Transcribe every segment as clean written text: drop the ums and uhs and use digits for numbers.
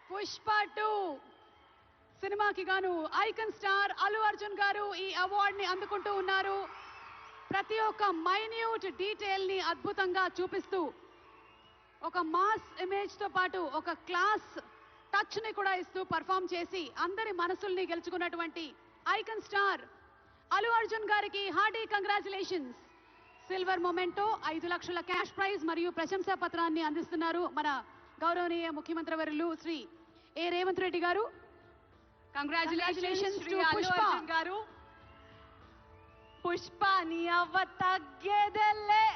పుష్ప 2 సినిమాకి గాను icon star Allu Arjun గారు ఈ అవార్డ్ ని అందుకుంటూ ఉన్నారు. ప్రతి ఒక్క మైన్యూట్ డీటెయిల్ ని అద్భుతంగా చూపిస్తూ ఒక మాస్ ఇమేజ్ తో పాటు ఒక క్లాస్ టచ్ ని కూడా ఇస్తూ పర్ఫామ్ చేసి అందరి మనసుల్ని గెలుచుకున్నటువంటి ఐకాన్ స్టార్ అల్లు అర్జున్ గారికి హార్డీ కంగ్రాచులేషన్స్. సిల్వర్ మొమెంటో 5 లక్షల క్యాష్ ప్రైజ్ మరియు ప్రశంసా పత్రాన్ని అందిస్తున్నారు మన గౌరవనీయ ముఖ్యమంత్రి వర్యులు శ్రీ ఏ రేవంత్ రెడ్డి గారు. కంగ్రాచులేషన్స్ టు అల్లు అర్జున్ గారు. పుష్ప నీ అవ్వ తగ్గేదెల్లే.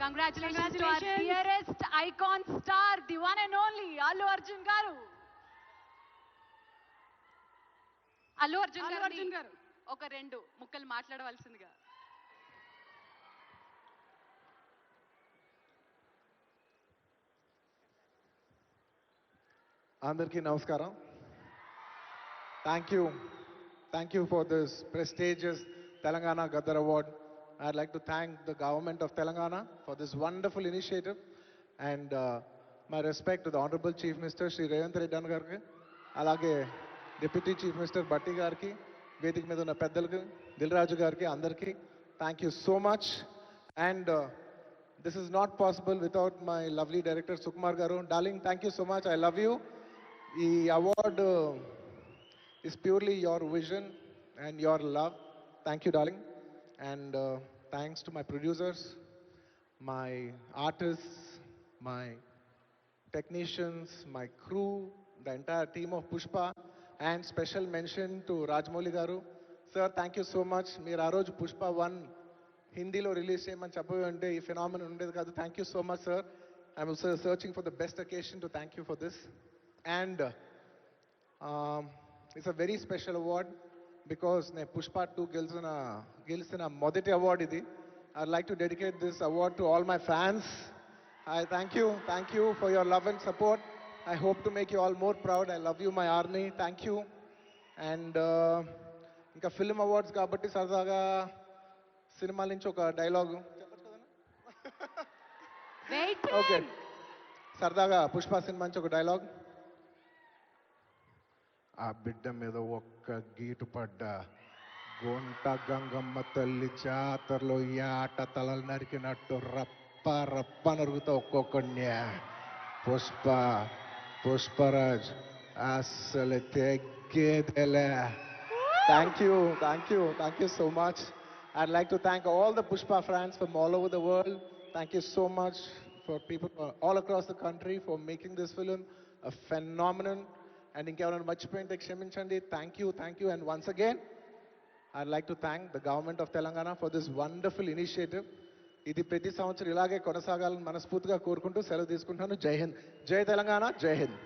Congratulations to our dearest icon star, the one and only Allu Arjun garu. Allu Arjun garu oka rendu mukkalu maatladavaల్సిందిగా. Andarki namaskaram. Thank you for this prestigious Telangana Gaddar Award. I'd like to thank the government of Telangana for this wonderful initiative, and my respect to the Honorable Chief Minister Shri Revanth Reddy Gariki, alage Deputy Chief Minister Batti Gariki, Vedik మీద ఉన్న పెద్దలకు దిల్రాజు గారికి అందరికీ thank you so much. And this is not possible without my lovely director Sukumar garu. Darling, thank you so much. I love you. ఈ award is purely your vision and your love. Thank you, darling. And thanks to my producers, my artists, my technicians, my crew, the entire team of Pushpa, and special mention to Rajamouli garu. Sir, thank you so much. Meer aa roju Pushpa 1 Hindi lo release cheyamani cheppante ee phenomenon undedi kaadu. Thank you so much, sir. I'm also searching for the best occasion to thank you for this. And it's a very special award because ne Pushpa 2 గెలిచిన మొదటి award ఇది. I'd like to dedicate this award to all my fans. I thank you for your love and support. I hope to make you all more proud. I love you, my army. Thank you. And ఇంకా film awards కాబట్టి సరదాగా సినిమాల నుంచి ఒక dialogue okay, సరదాగా Pushpa cinema నుంచి ఒక dialogue. ఆ బిడ్డ మీద ఒక్క గీటు పడ్డా గుంట గంగమ్మ తల్లి జాతరలో యాట తలలు నరికినట్టు రప్ప రప్ప నరుగుతా ఒక్కొక్కడిని. పుష్పరాజ్ అసలు తెగ్గేదేలే. Thank you so much. I'd like to thank all the Pushpa fans from all over the world. Thank you so much for people all across the country for making this film a phenomenon. And ఇంకెవరైనా మర్చిపోయింటే క్షమించండి. Thank you. And once again, I'd like to thank the government of Telangana for this wonderful initiative. ఇది ప్రతి సంవత్సరం ఇలాగే కొనసాగాలని మనస్ఫూర్తిగా కోరుకుంటూ సెలవు తీసుకుంటాను. జై హింద్, జై తెలంగాణ, జై హింద్.